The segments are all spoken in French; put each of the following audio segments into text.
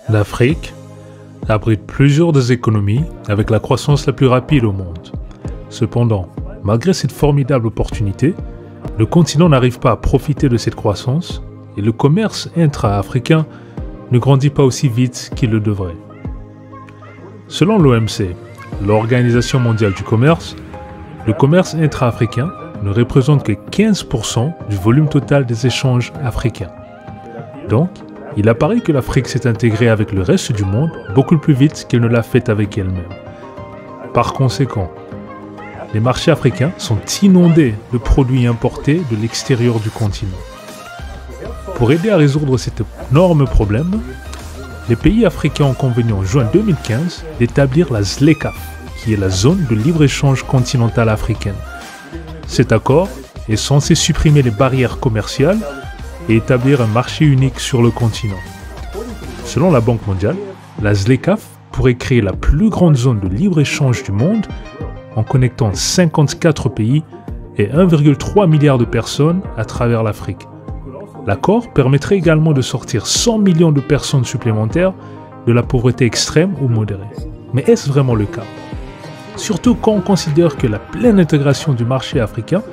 L'Afrique abrite plusieurs des économies avec la croissance la plus rapide au monde. Cependant, malgré cette formidable opportunité, le continent n'arrive pas à profiter de cette croissance et le commerce intra-africain ne grandit pas aussi vite qu'il le devrait. Selon l'OMC, l'Organisation mondiale du commerce, le commerce intra-africain ne représente que 15% du volume total des échanges africains. Donc, il apparaît que l'Afrique s'est intégrée avec le reste du monde beaucoup plus vite qu'elle ne l'a fait avec elle-même. Par conséquent, les marchés africains sont inondés de produits importés de l'extérieur du continent. Pour aider à résoudre cet énorme problème, les pays africains ont convenu en juin 2015 d'établir la ZLECAf, qui est la zone de libre-échange continentale africaine. Cet accord est censé supprimer les barrières commerciales et établir un marché unique sur le continent. Selon la Banque mondiale, la ZLECAf pourrait créer la plus grande zone de libre-échange du monde en connectant 54 pays et 1,3 milliard de personnes à travers l'Afrique. L'accord permettrait également de sortir 100 millions de personnes supplémentaires de la pauvreté extrême ou modérée. Mais est-ce vraiment le cas? Surtout quand on considère que la pleine intégration du marché africain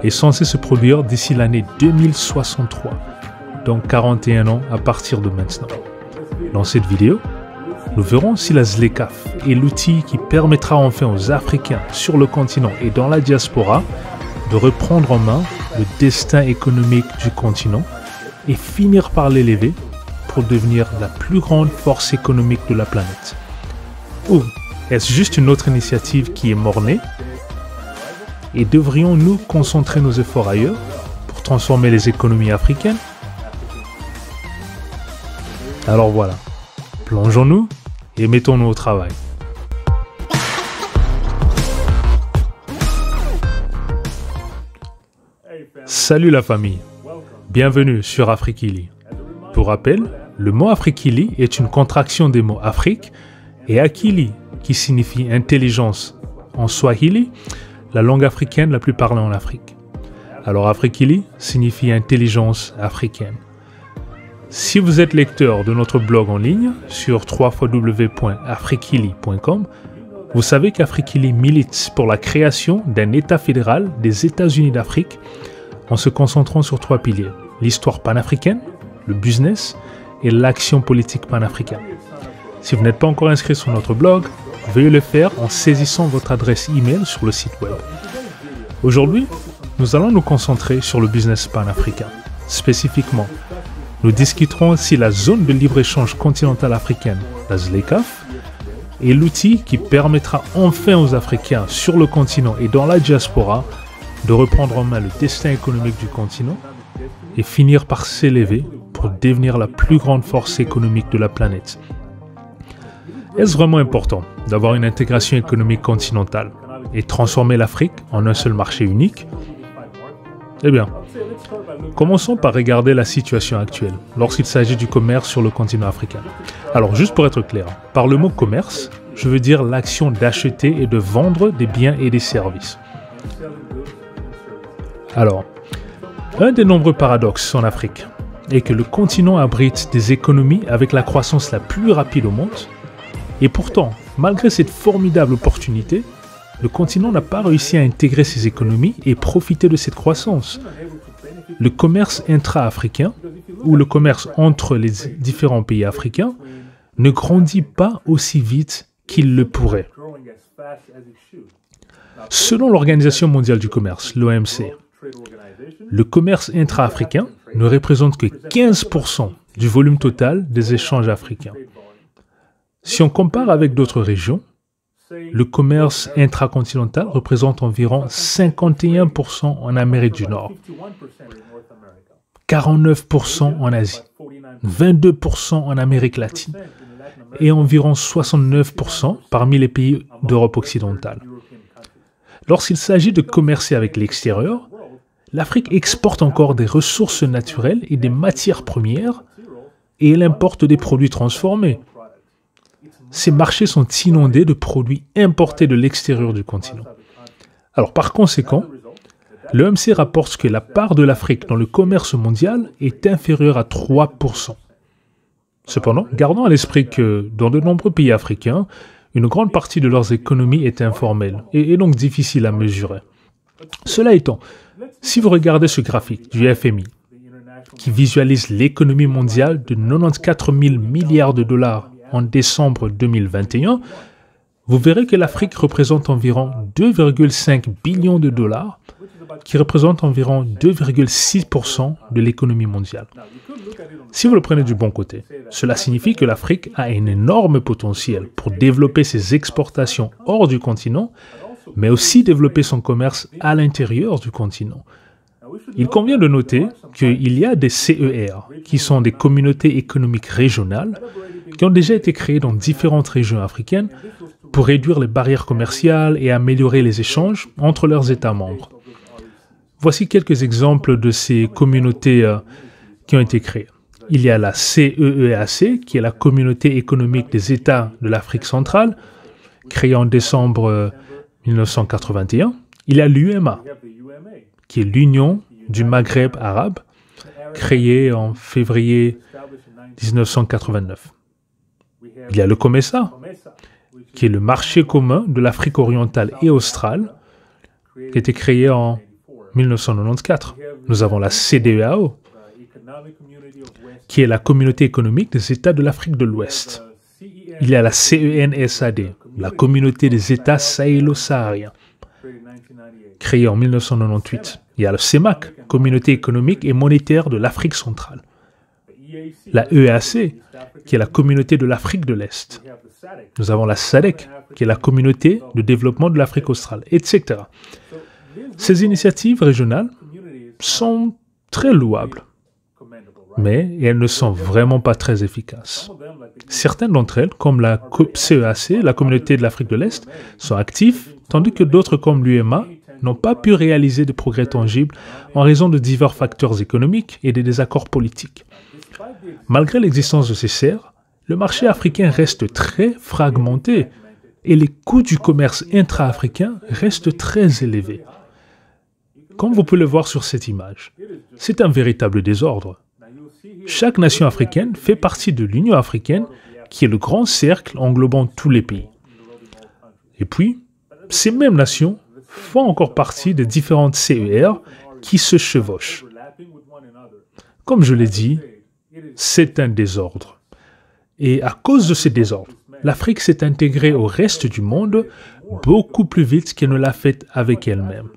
est censée se produire d'ici l'année 2063, donc 41 ans à partir de maintenant. Dans cette vidéo, nous verrons si la ZLECAf est l'outil qui permettra enfin aux Africains sur le continent et dans la diaspora de reprendre en main le destin économique du continent et finir par l'élever pour devenir la plus grande force économique de la planète. Ou est-ce juste une autre initiative qui est mort-née? Et devrions-nous concentrer nos efforts ailleurs pour transformer les économies africaines? Alors voilà, plongeons-nous et mettons-nous au travail. Salut la famille, bienvenue sur Afrikili. Pour rappel, le mot Afrikili est une contraction des mots Afrique et Akili, qui signifie intelligence en Swahili, la langue africaine la plus parlée en Afrique. Alors Afrikili signifie intelligence africaine. Si vous êtes lecteur de notre blog en ligne sur www.afrikili.com, vous savez qu'Afrikili milite pour la création d'un État fédéral des États-Unis d'Afrique en se concentrant sur 3 piliers: l'histoire panafricaine, le business et l'action politique panafricaine. Si vous n'êtes pas encore inscrit sur notre blog, veuillez le faire en saisissant votre adresse email sur le site web. Aujourd'hui, nous allons nous concentrer sur le business panafricain. Spécifiquement, nous discuterons si la zone de libre-échange continentale africaine, la ZLECAf, est l'outil qui permettra enfin aux Africains sur le continent et dans la diaspora de reprendre en main le destin économique du continent et finir par s'élever pour devenir la plus grande force économique de la planète. Est-ce vraiment important d'avoir une intégration économique continentale et transformer l'Afrique en un seul marché unique? Eh bien, commençons par regarder la situation actuelle lorsqu'il s'agit du commerce sur le continent africain. Alors, juste pour être clair, par le mot commerce, je veux dire l'action d'acheter et de vendre des biens et des services. Alors, un des nombreux paradoxes en Afrique est que le continent abrite des économies avec la croissance la plus rapide au monde. Et pourtant, malgré cette formidable opportunité, le continent n'a pas réussi à intégrer ces économies et profiter de cette croissance. Le commerce intra-africain, ou le commerce entre les différents pays africains, ne grandit pas aussi vite qu'il le pourrait. Selon l'Organisation mondiale du commerce, l'OMC, le commerce intra-africain ne représente que 15% du volume total des échanges africains. Si on compare avec d'autres régions, le commerce intracontinental représente environ 51% en Amérique du Nord, 49% en Asie, 22% en Amérique latine et environ 69% parmi les pays d'Europe occidentale. Lorsqu'il s'agit de commercer avec l'extérieur, l'Afrique exporte encore des ressources naturelles et des matières premières et elle importe des produits transformés. Ces marchés sont inondés de produits importés de l'extérieur du continent. Alors par conséquent, l'OMC rapporte que la part de l'Afrique dans le commerce mondial est inférieure à 3%. Cependant, gardons à l'esprit que dans de nombreux pays africains, une grande partie de leurs économies est informelle et donc difficile à mesurer. Cela étant, si vous regardez ce graphique du FMI, qui visualise l'économie mondiale de 94 000 milliards de dollars en décembre 2021, vous verrez que l'Afrique représente environ 2,5 billions de dollars, qui représente environ 2,6% de l'économie mondiale. Si vous le prenez du bon côté, cela signifie que l'Afrique a un énorme potentiel pour développer ses exportations hors du continent, mais aussi développer son commerce à l'intérieur du continent. Il convient de noter qu'il y a des CER, qui sont des communautés économiques régionales, qui ont déjà été créées dans différentes régions africaines pour réduire les barrières commerciales et améliorer les échanges entre leurs États membres. Voici quelques exemples de ces communautés qui ont été créées. Il y a la CEEAC, qui est la Communauté économique des États de l'Afrique centrale, créée en décembre 1981. Il y a l'UMA, qui est l'Union du Maghreb arabe, créée en février 1989. Il y a le COMESA, qui est le marché commun de l'Afrique orientale et australe, qui a été créé en 1994. Nous avons la CEDEAO, qui est la communauté économique des États de l'Afrique de l'Ouest. Il y a la CENSAD, la communauté des États sahélo-sahariens, créée en 1998. Il y a le CEMAC, communauté économique et monétaire de l'Afrique centrale. La EAC, qui est la communauté de l'Afrique de l'Est. Nous avons la SADC, qui est la communauté de développement de l'Afrique australe, etc. Ces initiatives régionales sont très louables, mais elles ne sont vraiment pas très efficaces. Certaines d'entre elles, comme la CEAC, la communauté de l'Afrique de l'Est, sont actives, tandis que d'autres, comme l'UMA, n'ont pas pu réaliser de progrès tangibles en raison de divers facteurs économiques et des désaccords politiques. Malgré l'existence de ces serres, le marché africain reste très fragmenté et les coûts du commerce intra-africain restent très élevés. Comme vous pouvez le voir sur cette image, c'est un véritable désordre. Chaque nation africaine fait partie de l'Union africaine, qui est le grand cercle englobant tous les pays. Et puis, ces mêmes nations font encore partie des différentes CER qui se chevauchent. Comme je l'ai dit, c'est un désordre. Et à cause de ce désordre, l'Afrique s'est intégrée au reste du monde beaucoup plus vite qu'elle ne l'a fait avec elle-même.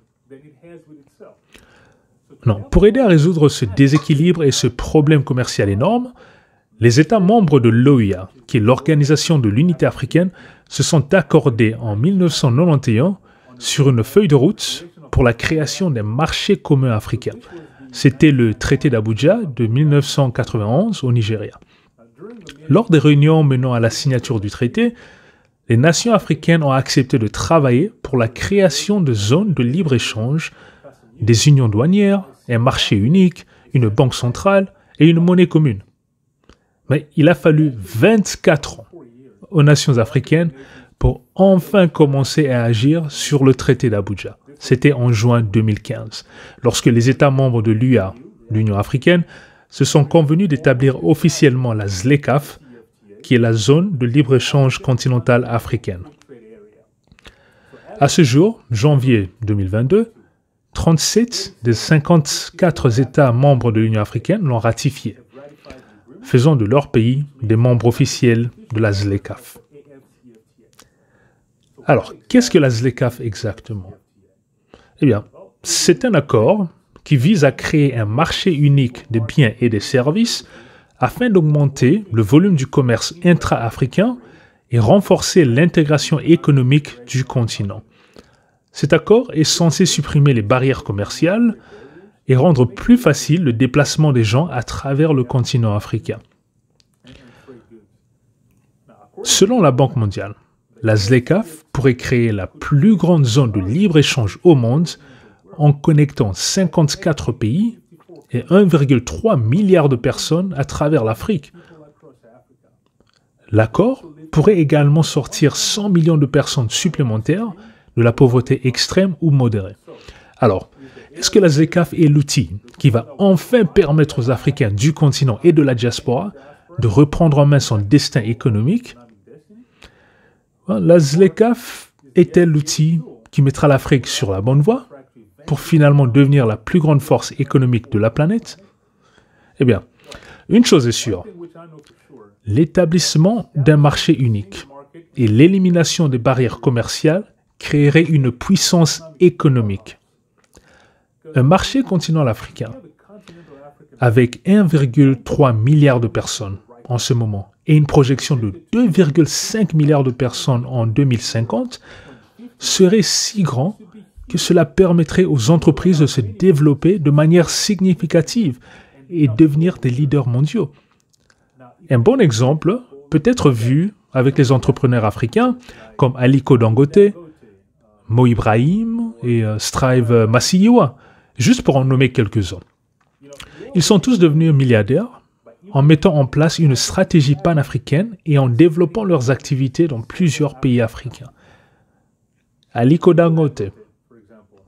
Non, pour aider à résoudre ce déséquilibre et ce problème commercial énorme, les États membres de l'OUA, qui est l'Organisation de l'Unité africaine, se sont accordés en 1991 sur une feuille de route pour la création d'un marché commun africain. C'était le traité d'Abuja de 1991 au Nigeria. Lors des réunions menant à la signature du traité, les nations africaines ont accepté de travailler pour la création de zones de libre-échange, des unions douanières, un marché unique, une banque centrale et une monnaie commune. Mais il a fallu 24 ans aux nations africaines pour enfin commencer à agir sur le traité d'Abuja. C'était en juin 2015, lorsque les États membres de l'UA, l'Union africaine, se sont convenus d'établir officiellement la ZLECAf, qui est la zone de libre-échange continentale africaine. À ce jour, janvier 2022, 37 des 54 États membres de l'Union africaine l'ont ratifié, faisant de leur pays des membres officiels de la ZLECAf. Alors, qu'est-ce que la ZLECAf exactement? Eh bien, c'est un accord qui vise à créer un marché unique des biens et des services afin d'augmenter le volume du commerce intra-africain et renforcer l'intégration économique du continent. Cet accord est censé supprimer les barrières commerciales et rendre plus facile le déplacement des gens à travers le continent africain. Selon la Banque mondiale, la ZLECAf pourrait créer la plus grande zone de libre-échange au monde en connectant 54 pays et 1,3 milliard de personnes à travers l'Afrique. L'accord pourrait également sortir 100 millions de personnes supplémentaires de la pauvreté extrême ou modérée. Alors, est-ce que la ZLECAf est l'outil qui va enfin permettre aux Africains du continent et de la diaspora de reprendre en main son destin économique, la ZLECAf est-elle l'outil qui mettra l'Afrique sur la bonne voie pour finalement devenir la plus grande force économique de la planète? Eh bien, une chose est sûre, l'établissement d'un marché unique et l'élimination des barrières commerciales créerait une puissance économique. Un marché continental africain avec 1,3 milliard de personnes en ce moment et une projection de 2,5 milliards de personnes en 2050 serait si grand que cela permettrait aux entreprises de se développer de manière significative et devenir des leaders mondiaux. Un bon exemple peut être vu avec les entrepreneurs africains comme Aliko Dangote, Mo Ibrahim et Strive Masiyiwa, juste pour en nommer quelques-uns. Ils sont tous devenus milliardaires en mettant en place une stratégie panafricaine et en développant leurs activités dans plusieurs pays africains. Aliko Dangote,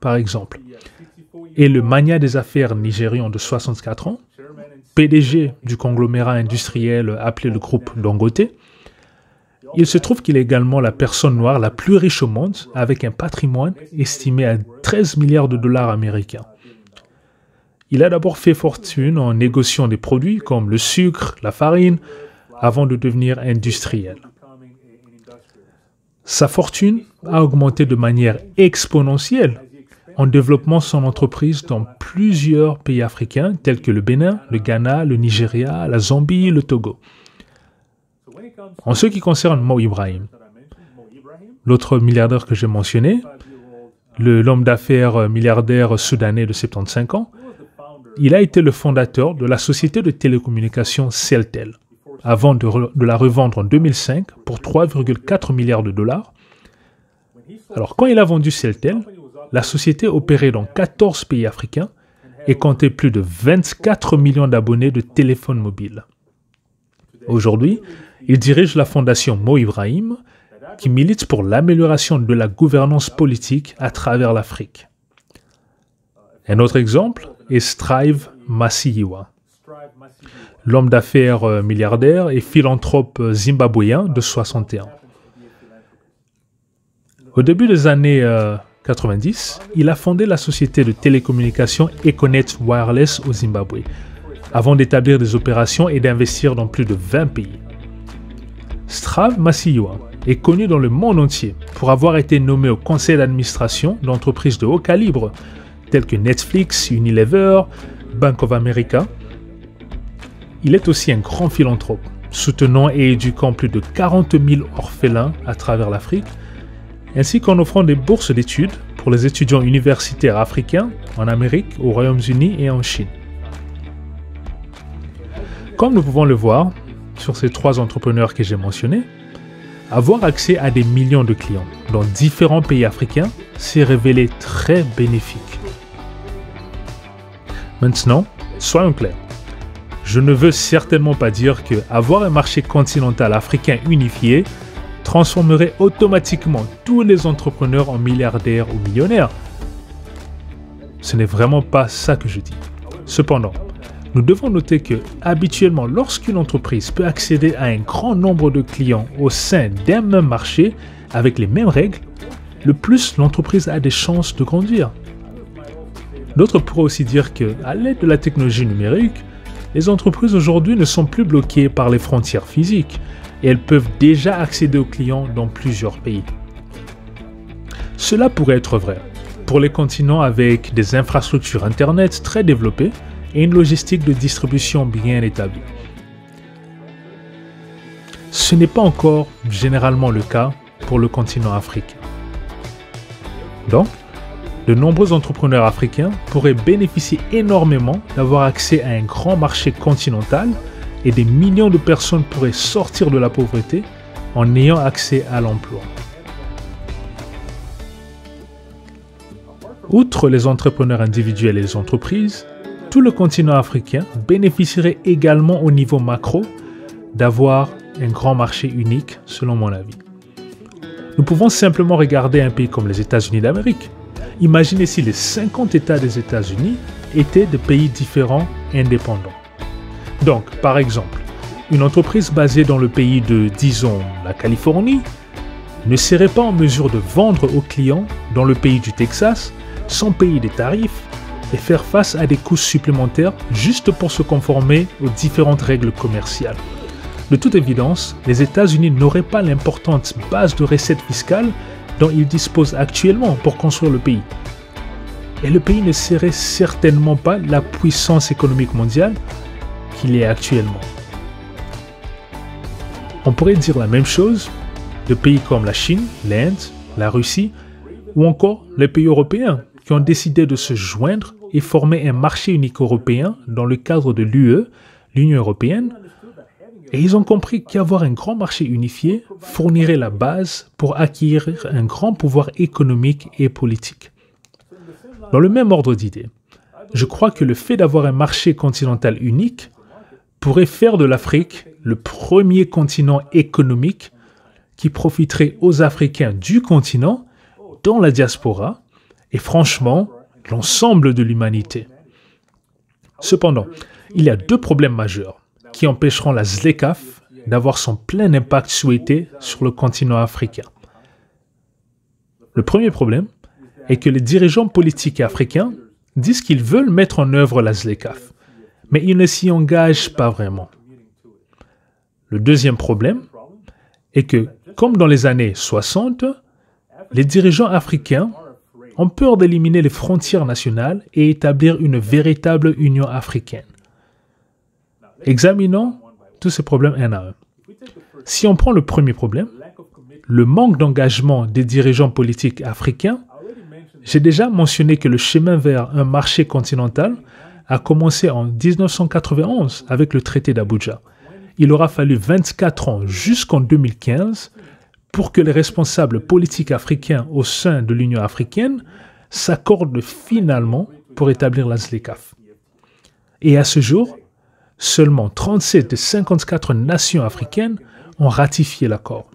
par exemple, est le magnat des affaires nigérian de 64 ans, PDG du conglomérat industriel appelé le groupe Dangote. Il se trouve qu'il est également la personne noire la plus riche au monde, avec un patrimoine estimé à 13 milliards de dollars américains. Il a d'abord fait fortune en négociant des produits comme le sucre, la farine, avant de devenir industriel. Sa fortune a augmenté de manière exponentielle en développant son entreprise dans plusieurs pays africains tels que le Bénin, le Ghana, le Nigeria, la Zambie, le Togo. En ce qui concerne Mo Ibrahim, l'autre milliardaire que j'ai mentionné, l'homme d'affaires milliardaire soudanais de 75 ans, il a été le fondateur de la société de télécommunications Celtel, avant de la revendre en 2005 pour 3,4 milliards de dollars. Alors, quand il a vendu Celtel, la société opérait dans 14 pays africains et comptait plus de 24 millions d'abonnés de téléphones mobiles. Aujourd'hui, il dirige la fondation Mo Ibrahim, qui milite pour l'amélioration de la gouvernance politique à travers l'Afrique. Un autre exemple est Strive Masiyiwa, l'homme d'affaires milliardaire et philanthrope zimbabwéen de 61. Au début des années 90, il a fondé la société de télécommunications Econet Wireless au Zimbabwe, avant d'établir des opérations et d'investir dans plus de 20 pays. Strive Masiyiwa est connu dans le monde entier pour avoir été nommé au conseil d'administration d'entreprises de haut calibre telles que Netflix, Unilever, Bank of America. Il est aussi un grand philanthrope, soutenant et éduquant plus de 40 000 orphelins à travers l'Afrique, ainsi qu'en offrant des bourses d'études pour les étudiants universitaires africains en Amérique, au Royaume-Uni et en Chine. Comme nous pouvons le voir sur ces trois entrepreneurs que j'ai mentionnés, avoir accès à des millions de clients dans différents pays africains s'est révélé très bénéfique. Maintenant, soyons clairs. Je ne veux certainement pas dire que avoir un marché continental africain unifié transformerait automatiquement tous les entrepreneurs en milliardaires ou millionnaires. Ce n'est vraiment pas ça que je dis. Cependant, nous devons noter que, habituellement, lorsqu'une entreprise peut accéder à un grand nombre de clients au sein d'un même marché avec les mêmes règles, le plus l'entreprise a des chances de grandir. D'autres pourraient aussi dire qu'à l'aide de la technologie numérique, les entreprises aujourd'hui ne sont plus bloquées par les frontières physiques et elles peuvent déjà accéder aux clients dans plusieurs pays. Cela pourrait être vrai pour les continents avec des infrastructures Internet très développées et une logistique de distribution bien établie. Ce n'est pas encore généralement le cas pour le continent africain. Donc, de nombreux entrepreneurs africains pourraient bénéficier énormément d'avoir accès à un grand marché continental et des millions de personnes pourraient sortir de la pauvreté en ayant accès à l'emploi. Outre les entrepreneurs individuels et les entreprises, tout le continent africain bénéficierait également au niveau macro d'avoir un grand marché unique, selon mon avis. Nous pouvons simplement regarder un pays comme les États-Unis d'Amérique. Imaginez si les 50 États des États-Unis étaient des pays différents, indépendants. Donc, par exemple, une entreprise basée dans le pays de, disons, la Californie, ne serait pas en mesure de vendre aux clients dans le pays du Texas sans payer des tarifs et faire face à des coûts supplémentaires juste pour se conformer aux différentes règles commerciales. De toute évidence, les États-Unis n'auraient pas l'importante base de recettes fiscales dont ils disposent actuellement pour construire le pays. Et le pays ne serait certainement pas la puissance économique mondiale qu'il est actuellement. On pourrait dire la même chose de pays comme la Chine, l'Inde, la Russie ou encore les pays européens qui ont décidé de se joindre et former un marché unique européen dans le cadre de l'UE, l'Union européenne, et ils ont compris qu'avoir un grand marché unifié fournirait la base pour acquérir un grand pouvoir économique et politique. Dans le même ordre d'idées, je crois que le fait d'avoir un marché continental unique pourrait faire de l'Afrique le premier continent économique qui profiterait aux Africains du continent, dans la diaspora, et franchement, l'ensemble de l'humanité. Cependant, il y a deux problèmes majeurs qui empêcheront la ZLECAf d'avoir son plein impact souhaité sur le continent africain. Le premier problème est que les dirigeants politiques africains disent qu'ils veulent mettre en œuvre la ZLECAf, mais ils ne s'y engagent pas vraiment. Le deuxième problème est que, comme dans les années 60, les dirigeants africains ont peur d'éliminer les frontières nationales et établir une véritable Union africaine. Examinons tous ces problèmes un à un. Si on prend le premier problème, le manque d'engagement des dirigeants politiques africains, j'ai déjà mentionné que le chemin vers un marché continental a commencé en 1991 avec le traité d'Abuja. Il aura fallu 24 ans jusqu'en 2015 pour que les responsables politiques africains au sein de l'Union africaine s'accordent finalement pour établir la ZLECAf. Et à ce jour, seulement 37 des 54 nations africaines ont ratifié l'accord.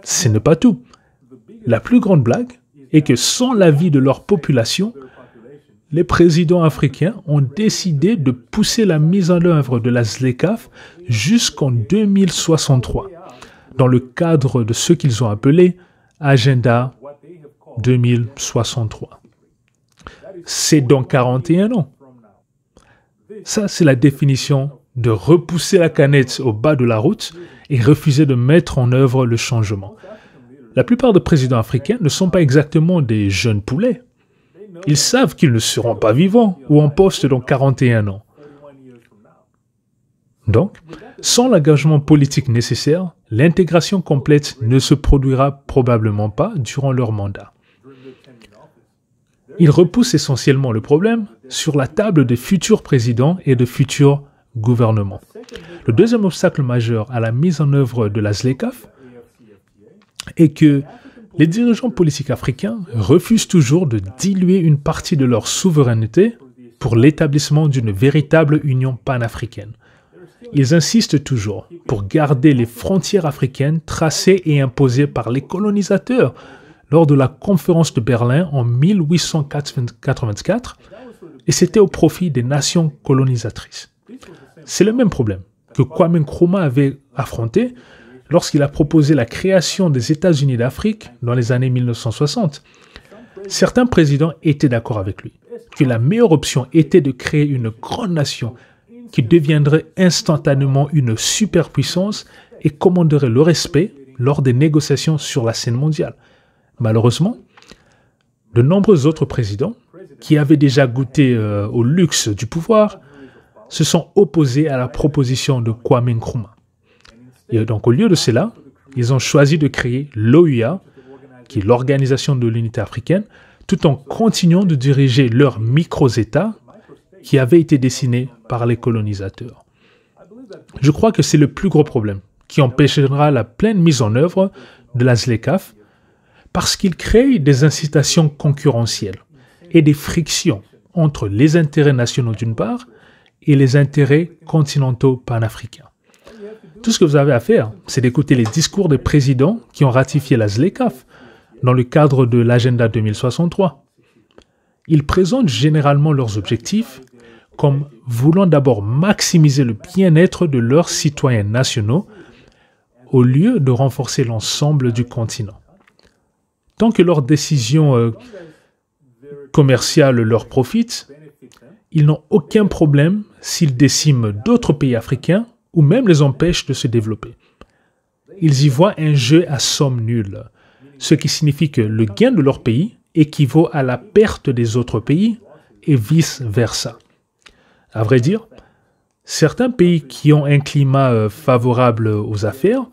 Ce n'est pas tout. La plus grande blague est que sans l'avis de leur population, les présidents africains ont décidé de pousser la mise en œuvre de la ZLECAf jusqu'en 2063, dans le cadre de ce qu'ils ont appelé Agenda 2063. C'est dans 41 ans. Ça, c'est la définition de repousser la canette au bas de la route et refuser de mettre en œuvre le changement. La plupart des présidents africains ne sont pas exactement des jeunes poulets. Ils savent qu'ils ne seront pas vivants ou en poste dans 41 ans. Donc, sans l'engagement politique nécessaire, l'intégration complète ne se produira probablement pas durant leur mandat. Ils repoussent essentiellement le problème sur la table des futurs présidents et de futurs gouvernements. Le deuxième obstacle majeur à la mise en œuvre de la ZLECAf est que les dirigeants politiques africains refusent toujours de diluer une partie de leur souveraineté pour l'établissement d'une véritable union panafricaine. Ils insistent toujours pour garder les frontières africaines tracées et imposées par les colonisateurs lors de la conférence de Berlin en 1884, et c'était au profit des nations colonisatrices. C'est le même problème que Kwame Nkrumah avait affronté lorsqu'il a proposé la création des États-Unis d'Afrique dans les années 1960. Certains présidents étaient d'accord avec lui, que la meilleure option était de créer une grande nation qui deviendrait instantanément une superpuissance et commanderait le respect lors des négociations sur la scène mondiale. Malheureusement, de nombreux autres présidents qui avaient déjà goûté au luxe du pouvoir se sont opposés à la proposition de Kwame Nkrumah. Et donc, au lieu de cela, ils ont choisi de créer l'OUA, qui est l'Organisation de l'Unité africaine, tout en continuant de diriger leurs micro-États qui avaient été dessinés par les colonisateurs. Je crois que c'est le plus gros problème qui empêchera la pleine mise en œuvre de la ZLECAf parce qu'il crée des incitations concurrentielles et des frictions entre les intérêts nationaux d'une part et les intérêts continentaux panafricains. Tout ce que vous avez à faire, c'est d'écouter les discours des présidents qui ont ratifié la ZLECAf dans le cadre de l'Agenda 2063. Ils présentent généralement leurs objectifs comme voulant d'abord maximiser le bien-être de leurs citoyens nationaux au lieu de renforcer l'ensemble du continent. Tant que leurs décisions commerciales leur profitent, ils n'ont aucun problème s'ils déciment d'autres pays africains ou même les empêchent de se développer. Ils y voient un jeu à somme nulle, ce qui signifie que le gain de leur pays équivaut à la perte des autres pays et vice-versa. À vrai dire, certains pays qui ont un climat favorable aux affaires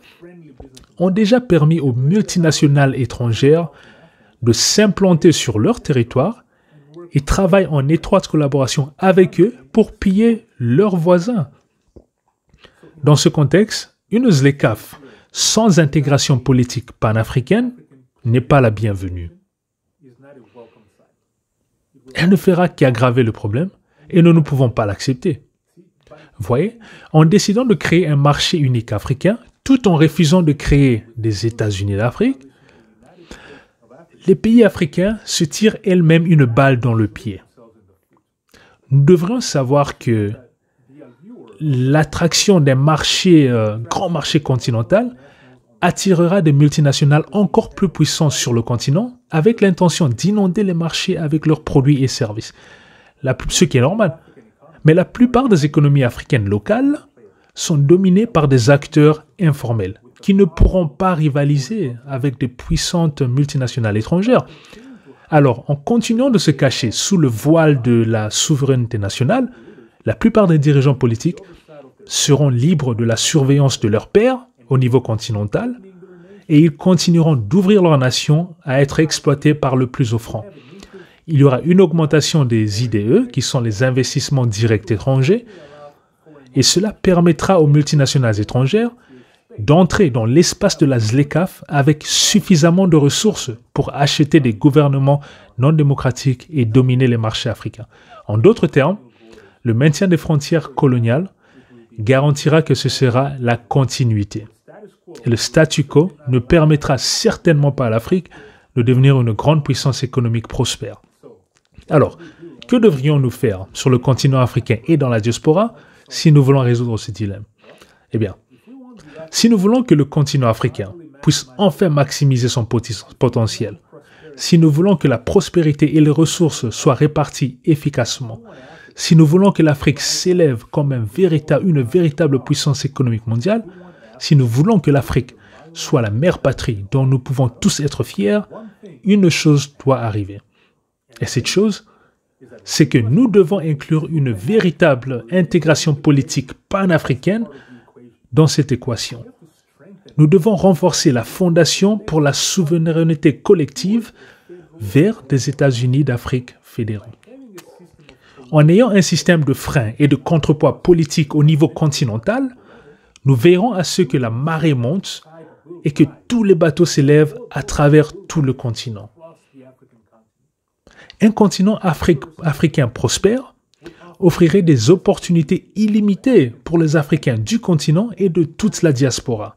ont déjà permis aux multinationales étrangères de s'implanter sur leur territoire et travaillent en étroite collaboration avec eux pour piller leurs voisins. Dans ce contexte, une ZLECAf sans intégration politique panafricaine n'est pas la bienvenue. Elle ne fera qu'aggraver le problème et nous ne pouvons pas l'accepter. Voyez, en décidant de créer un marché unique africain, tout en refusant de créer des États-Unis d'Afrique, les pays africains se tirent elles-mêmes une balle dans le pied. Nous devrions savoir que l'attraction d'un grand marché continental attirera des multinationales encore plus puissantes sur le continent avec l'intention d'inonder les marchés avec leurs produits et services. Ce qui est normal. Mais la plupart des économies africaines locales sont dominées par des acteurs informels qui ne pourront pas rivaliser avec des puissantes multinationales étrangères. Alors, en continuant de se cacher sous le voile de la souveraineté nationale, la plupart des dirigeants politiques seront libres de la surveillance de leurs pairs au niveau continental et ils continueront d'ouvrir leur nation à être exploités par le plus offrant. Il y aura une augmentation des IDE, qui sont les investissements directs étrangers, et cela permettra aux multinationales étrangères d'entrer dans l'espace de la ZLECAf avec suffisamment de ressources pour acheter des gouvernements non démocratiques et dominer les marchés africains. En d'autres termes, le maintien des frontières coloniales garantira que ce sera la continuité. Et le statu quo ne permettra certainement pas à l'Afrique de devenir une grande puissance économique prospère. Alors, que devrions-nous faire sur le continent africain et dans la diaspora si nous voulons résoudre ce dilemme? Eh bien, si nous voulons que le continent africain puisse enfin maximiser son potentiel, si nous voulons que la prospérité et les ressources soient réparties efficacement, si nous voulons que l'Afrique s'élève comme une véritable puissance économique mondiale, si nous voulons que l'Afrique soit la mère patrie dont nous pouvons tous être fiers, une chose doit arriver. Et cette chose, c'est que nous devons inclure une véritable intégration politique panafricaine dans cette équation. Nous devons renforcer la fondation pour la souveraineté collective vers des États-Unis d'Afrique fédérés. En ayant un système de freins et de contrepoids politiques au niveau continental, nous veillerons à ce que la marée monte et que tous les bateaux s'élèvent à travers tout le continent. Un continent africain prospère offrirait des opportunités illimitées pour les Africains du continent et de toute la diaspora.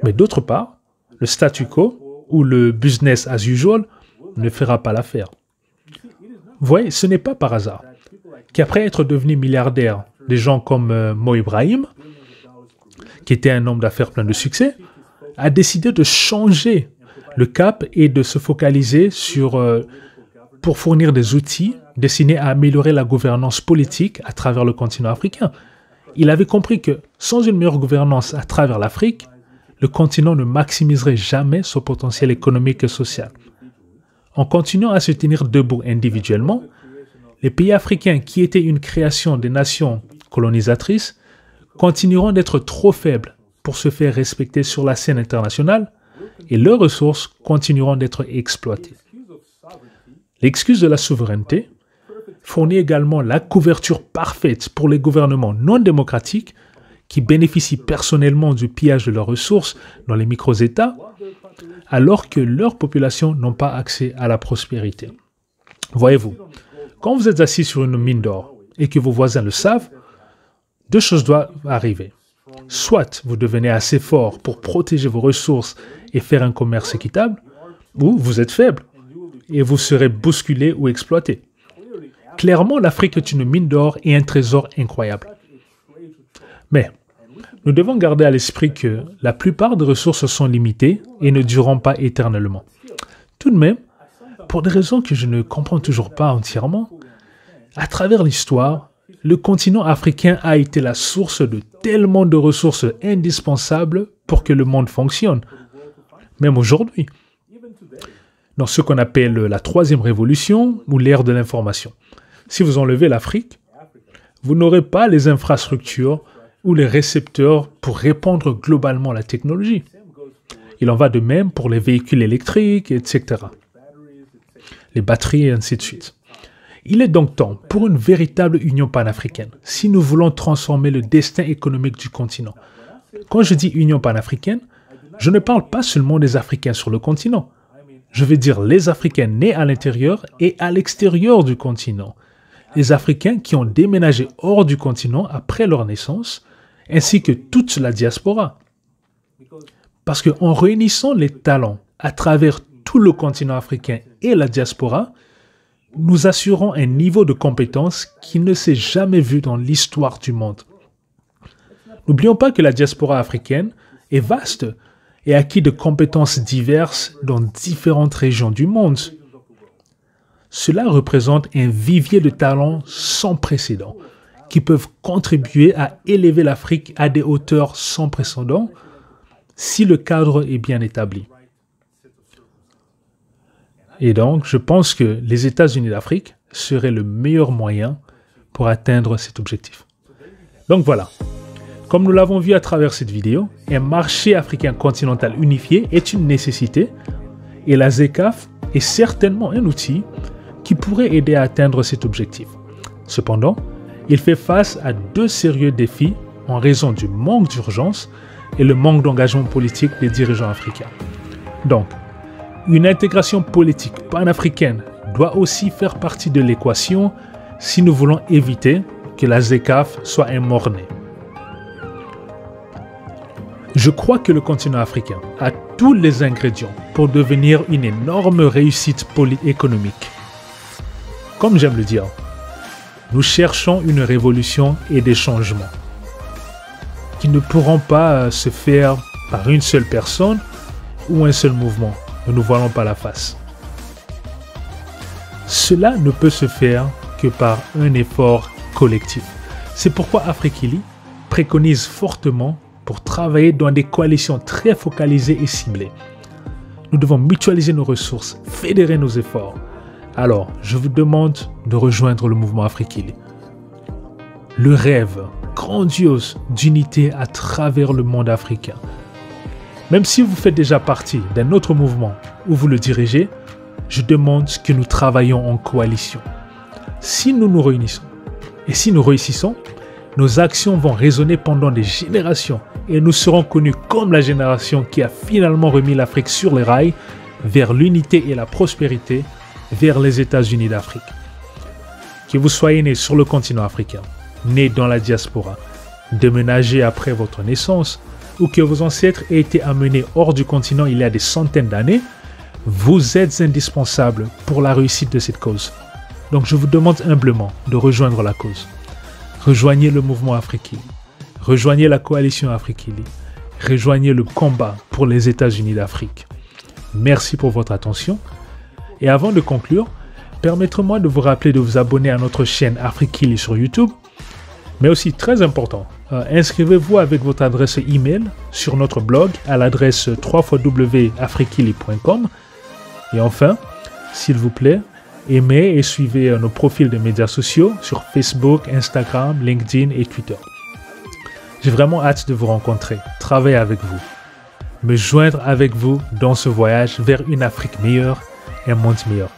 Mais d'autre part, le statu quo ou le business as usual ne fera pas l'affaire. Vous voyez, ce n'est pas par hasard qu'après être devenu milliardaire, des gens comme Mo Ibrahim, qui était un homme d'affaires plein de succès, a décidé de changer le cap et de se focaliser pour fournir des outils destinés à améliorer la gouvernance politique à travers le continent africain. Il avait compris que sans une meilleure gouvernance à travers l'Afrique, le continent ne maximiserait jamais son potentiel économique et social. En continuant à se tenir debout individuellement, les pays africains qui étaient une création des nations colonisatrices continueront d'être trop faibles pour se faire respecter sur la scène internationale et leurs ressources continueront d'être exploitées. L'excuse de la souveraineté fournit également la couverture parfaite pour les gouvernements non démocratiques qui bénéficient personnellement du pillage de leurs ressources dans les micro-États, alors que leurs populations n'ont pas accès à la prospérité. Voyez-vous, quand vous êtes assis sur une mine d'or et que vos voisins le savent, deux choses doivent arriver. Soit vous devenez assez fort pour protéger vos ressources et faire un commerce équitable, ou vous êtes faible et vous serez bousculé ou exploité. Clairement, l'Afrique est une mine d'or et un trésor incroyable. Mais nous devons garder à l'esprit que la plupart des ressources sont limitées et ne dureront pas éternellement. Tout de même, pour des raisons que je ne comprends toujours pas entièrement, à travers l'histoire, le continent africain a été la source de tellement de ressources indispensables pour que le monde fonctionne. Même aujourd'hui, dans ce qu'on appelle la troisième révolution ou l'ère de l'information. Si vous enlevez l'Afrique, vous n'aurez pas les infrastructures ou les récepteurs pour répandre globalement la technologie. Il en va de même pour les véhicules électriques, etc. Les batteries et ainsi de suite. Il est donc temps pour une véritable union panafricaine, si nous voulons transformer le destin économique du continent. Quand je dis union panafricaine, je ne parle pas seulement des Africains sur le continent. Je veux dire les Africains nés à l'intérieur et à l'extérieur du continent. Les Africains qui ont déménagé hors du continent après leur naissance, ainsi que toute la diaspora. Parce qu'en réunissant les talents à travers tout le continent africain et la diaspora, nous assurons un niveau de compétence qui ne s'est jamais vu dans l'histoire du monde. N'oublions pas que la diaspora africaine est vaste et acquis de compétences diverses dans différentes régions du monde. Cela représente un vivier de talents sans précédent qui peuvent contribuer à élever l'Afrique à des hauteurs sans précédent si le cadre est bien établi. Et donc, je pense que les États-Unis d'Afrique seraient le meilleur moyen pour atteindre cet objectif. Donc voilà. Comme nous l'avons vu à travers cette vidéo, un marché africain continental unifié est une nécessité et la ZECAf est certainement un outil qui pourrait aider à atteindre cet objectif. Cependant, il fait face à deux sérieux défis en raison du manque d'urgence et le manque d'engagement politique des dirigeants africains. Donc, une intégration politique panafricaine doit aussi faire partie de l'équation si nous voulons éviter que la ZECAf soit un mort-né. Je crois que le continent africain a tous les ingrédients pour devenir une énorme réussite économique. Comme j'aime le dire, nous cherchons une révolution et des changements qui ne pourront pas se faire par une seule personne ou un seul mouvement. Ne nous voilons pas la face. Cela ne peut se faire que par un effort collectif. C'est pourquoi Afrikili préconise fortement pour travailler dans des coalitions très focalisées et ciblées. Nous devons mutualiser nos ressources, fédérer nos efforts. Alors, je vous demande de rejoindre le mouvement Afrikili. Le rêve grandiose d'unité à travers le monde africain. Même si vous faites déjà partie d'un autre mouvement où vous le dirigez, je demande que nous travaillions en coalition. Si nous nous réunissons et si nous réussissons, nos actions vont résonner pendant des générations et nous serons connus comme la génération qui a finalement remis l'Afrique sur les rails vers l'unité et la prospérité, vers les États-Unis d'Afrique. Que vous soyez né sur le continent africain, né dans la diaspora, déménagé après votre naissance, ou que vos ancêtres aient été amenés hors du continent il y a des centaines d'années, vous êtes indispensables pour la réussite de cette cause. Donc je vous demande humblement de rejoindre la cause. Rejoignez le mouvement Afrikili. Rejoignez la coalition Afrikili. Rejoignez le combat pour les États-Unis d'Afrique. Merci pour votre attention. Et avant de conclure, permettez-moi de vous rappeler de vous abonner à notre chaîne Afrikili sur YouTube. Mais aussi, très important, inscrivez-vous avec votre adresse email sur notre blog à l'adresse www.afrikili.com. Et enfin, s'il vous plaît, aimez et suivez nos profils de médias sociaux sur Facebook, Instagram, LinkedIn et Twitter. J'ai vraiment hâte de vous rencontrer, travailler avec vous, me joindre avec vous dans ce voyage vers une Afrique meilleure et un monde meilleur.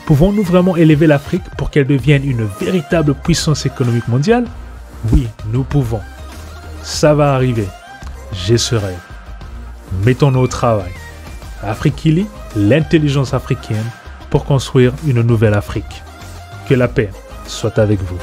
Pouvons-nous vraiment élever l'Afrique pour qu'elle devienne une véritable puissance économique mondiale? Oui, nous pouvons. Ça va arriver. J'ai ce rêve. Mettons-nous au travail. Afrikili, l'intelligence africaine pour construire une nouvelle Afrique. Que la paix soit avec vous.